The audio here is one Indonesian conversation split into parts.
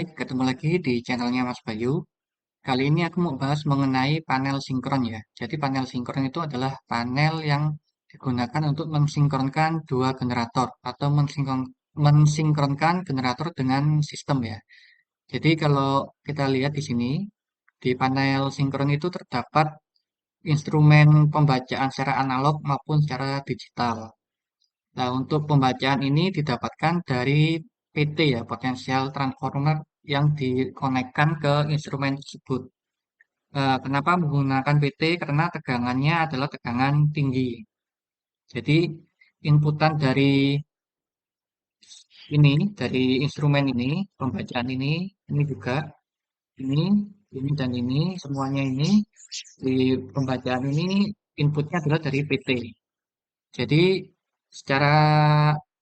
Hai, ketemu lagi di channelnya Mas Bayu. Kali ini aku mau bahas mengenai panel sinkron ya. Jadi panel sinkron itu adalah panel yang digunakan untuk mensinkronkan dua generator atau mensinkronkan generator dengan sistem ya. Jadi kalau kita lihat di sini, di panel sinkron itu terdapat instrumen pembacaan secara analog maupun secara digital. Nah, untuk pembacaan ini didapatkan dari PT ya, potensial transformer yang dikonekkan ke instrumen tersebut. Kenapa menggunakan PT? Karena tegangannya adalah tegangan tinggi. Jadi, inputan dari instrumen ini, pembacaan ini juga, ini, dan ini, semuanya ini, di pembacaan ini, inputnya adalah dari PT. Jadi, secara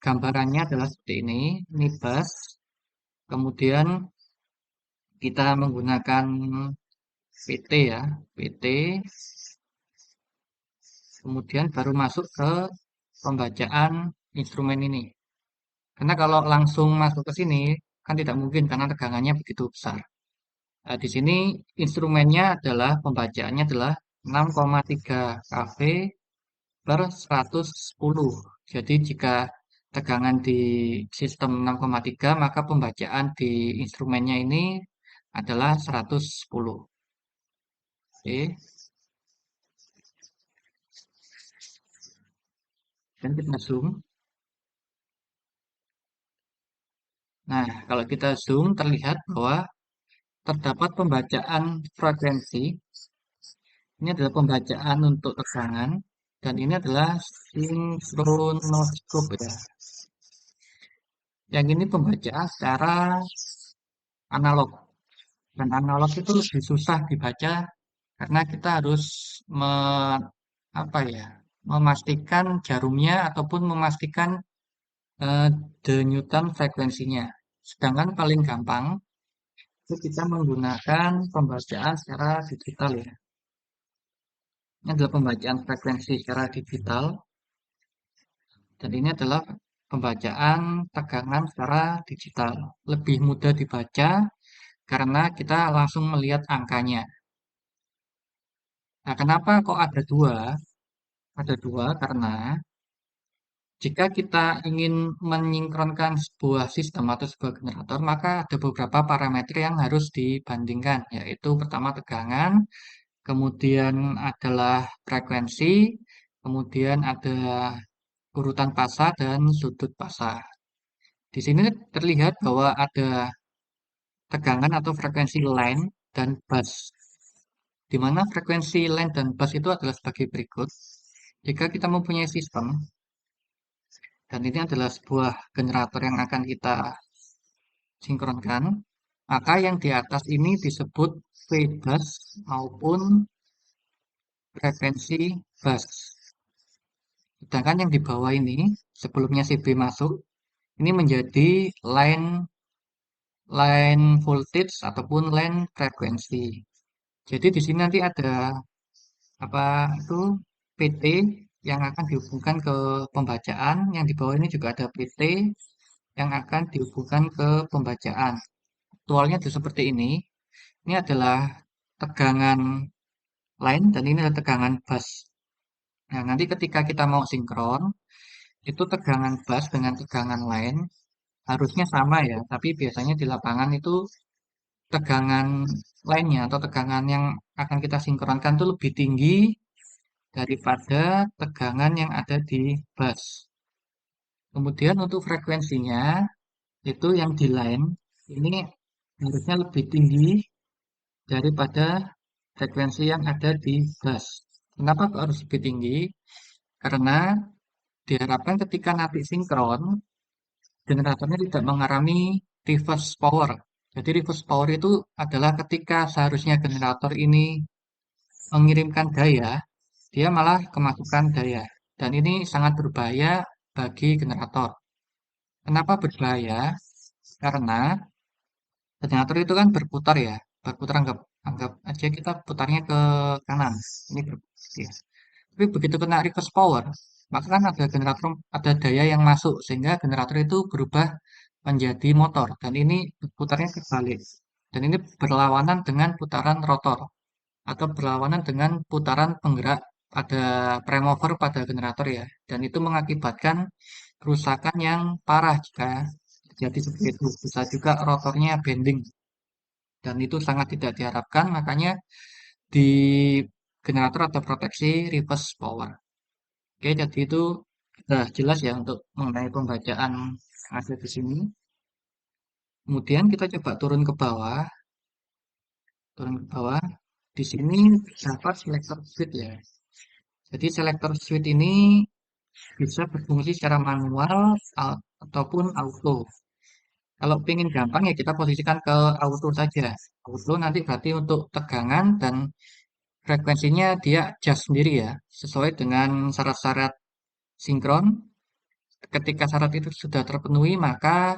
gambarannya adalah seperti ini bus, kemudian kita menggunakan PT ya, PT, kemudian baru masuk ke pembacaan instrumen ini. Karena kalau langsung masuk ke sini, kan tidak mungkin karena tegangannya begitu besar. Nah, di sini instrumennya adalah, pembacaannya adalah 6,3 kV per 110. Jadi jika tegangan di sistem 6,3, maka pembacaan di instrumennya ini adalah 110. Oke, dan kita zoom. Nah, kalau kita zoom terlihat bahwa terdapat pembacaan frekuensi. Ini adalah pembacaan untuk tegangan dan ini adalah sinkronoskop ya. Yang ini pembacaan secara analog. Dan analog itu lebih susah dibaca karena kita harus me, apa ya, memastikan jarumnya ataupun memastikan eh, denyutan frekuensinya. Sedangkan paling gampang itu kita menggunakan pembacaan secara digital ya. Ini adalah pembacaan frekuensi secara digital dan ini adalah pembacaan tegangan secara digital. Lebih mudah dibaca karena kita langsung melihat angkanya. Nah, kenapa kok ada dua? Ada dua karena jika kita ingin menyinkronkan sebuah sistem atau sebuah generator, maka ada beberapa parameter yang harus dibandingkan, yaitu pertama tegangan, kemudian adalah frekuensi, kemudian ada urutan fasa dan sudut fasa. Di sini terlihat bahwa ada tegangan atau frekuensi line dan bus, di mana frekuensi line dan bus itu adalah sebagai berikut. Jika kita mempunyai sistem, dan ini adalah sebuah generator yang akan kita sinkronkan, maka yang di atas ini disebut V-bus maupun frekuensi bus. Sedangkan yang di bawah ini, sebelumnya CB masuk, ini menjadi line line voltage ataupun line frekuensi. Jadi di sini nanti ada apa itu PT yang akan dihubungkan ke pembacaan, yang di bawah ini juga ada PT yang akan dihubungkan ke pembacaan. Aktualnya itu seperti ini. Ini adalah tegangan line dan ini adalah tegangan bus. Nah, nanti ketika kita mau sinkron, itu tegangan bus dengan tegangan line harusnya sama ya, tapi biasanya di lapangan itu tegangan lainnya atau tegangan yang akan kita sinkronkan itu lebih tinggi daripada tegangan yang ada di bus. Kemudian untuk frekuensinya itu yang di line ini harusnya lebih tinggi daripada frekuensi yang ada di bus. Kenapa kok harus lebih tinggi? Karena diharapkan ketika nanti sinkron, generatornya tidak mengalami reverse power. Jadi reverse power itu adalah ketika seharusnya generator ini mengirimkan daya, dia malah kemasukan daya. Dan ini sangat berbahaya bagi generator. Kenapa berbahaya? Karena generator itu kan berputar ya, berputar anggap anggap aja kita putarnya ke kanan. Ini berputar ya. Tapi begitu kena reverse power, maka kan ada generator, ada daya yang masuk sehingga generator itu berubah menjadi motor dan ini putarnya kebalik. Dan ini berlawanan dengan putaran rotor atau berlawanan dengan putaran penggerak pada prime mover pada generator ya. Dan itu mengakibatkan kerusakan yang parah jika terjadi seperti itu. Bisa juga rotornya bending dan itu sangat tidak diharapkan. Makanya di generator atau proteksi reverse power. Oke, jadi itu sudah jelas ya untuk mengenai pembacaan yang ada di sini. Kemudian kita coba turun ke bawah, turun ke bawah. Di sini dapat selector switch ya. Jadi selector switch ini bisa berfungsi secara manual ataupun auto. Kalau ingin gampang ya kita posisikan ke auto saja. Auto nanti berarti untuk tegangan dan frekuensinya dia adjust sendiri ya, sesuai dengan syarat-syarat sinkron. Ketika syarat itu sudah terpenuhi, maka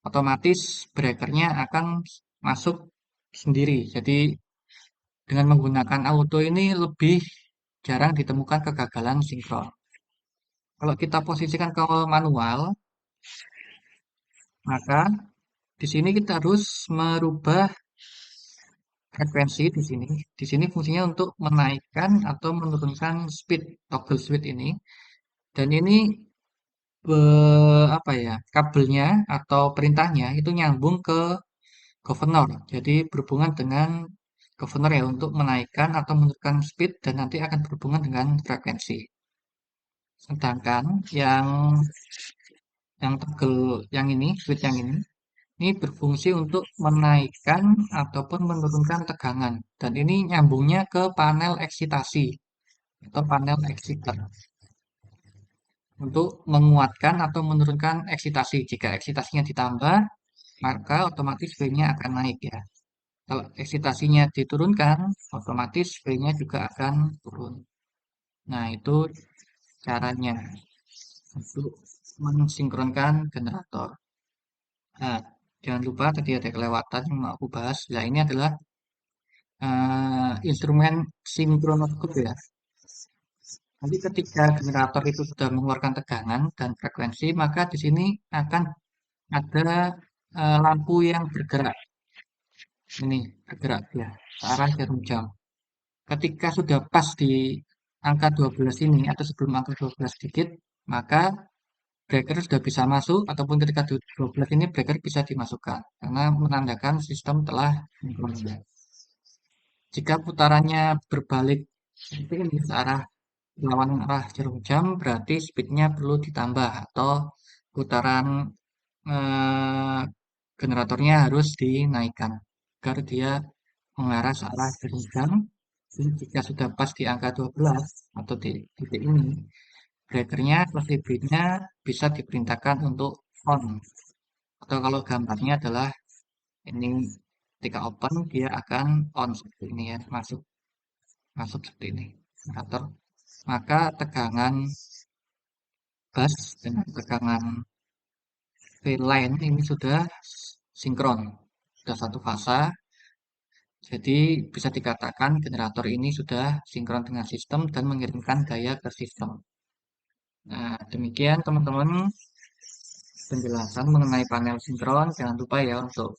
otomatis breakernya akan masuk sendiri. Jadi dengan menggunakan auto ini lebih jarang ditemukan kegagalan sinkron. Kalau kita posisikan ke manual, maka di sini kita harus merubah frekuensi di sini. Di sini fungsinya untuk menaikkan atau menurunkan speed toggle switch ini. Dan ini apa ya, kabelnya atau perintahnya itu nyambung ke governor. Jadi berhubungan dengan governor ya untuk menaikkan atau menurunkan speed dan nanti akan berhubungan dengan frekuensi. Sedangkan yang tegel yang ini, switch yang ini berfungsi untuk menaikkan ataupun menurunkan tegangan. Dan ini nyambungnya ke panel eksitasi atau panel exciter untuk menguatkan atau menurunkan eksitasi. Jika eksitasinya ditambah, maka otomatis V-nya akan naik ya. Kalau eksitasinya diturunkan, otomatis V-nya juga akan turun. Nah, itu caranya untuk mensinkronkan generator. Nah, jangan lupa tadi ada kelewatan yang mau aku bahas. Nah, ini adalah instrumen sinkronoskop ya. Nanti ketika generator itu sudah mengeluarkan tegangan dan frekuensi, maka di sini akan ada lampu yang bergerak. Ini bergerak ya, ke arah jarum jam. Ketika sudah pas di angka 12 ini atau sebelum angka 12 dikit, maka breaker sudah bisa masuk ataupun ketika 12 ini breaker bisa dimasukkan karena menandakan sistem telah sinkron. Jika putarannya berbalik seperti ini ke arah lawan arah jarum jam, berarti speednya perlu ditambah atau putaran eh, generatornya harus dinaikkan agar dia mengarah ke arah jarum jam. Jadi jika sudah pas di angka 12 atau di titik ini, breakernya plus nya bisa diperintahkan untuk on. Atau kalau gambarnya adalah ini ketika open dia akan on seperti ini ya, masuk masuk seperti ini generator. Maka tegangan bus dengan tegangan V-line ini sudah sinkron, sudah satu fasa. Jadi bisa dikatakan generator ini sudah sinkron dengan sistem dan mengirimkan daya ke sistem. Nah, demikian teman-teman penjelasan mengenai panel sinkron. Jangan lupa ya untuk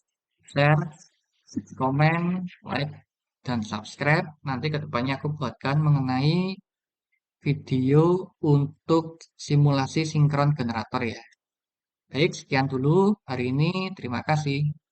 share, komen, like, dan subscribe. Nanti kedepannya aku buatkan mengenai video untuk simulasi sinkron generator ya. Baik, sekian dulu hari ini. Terima kasih.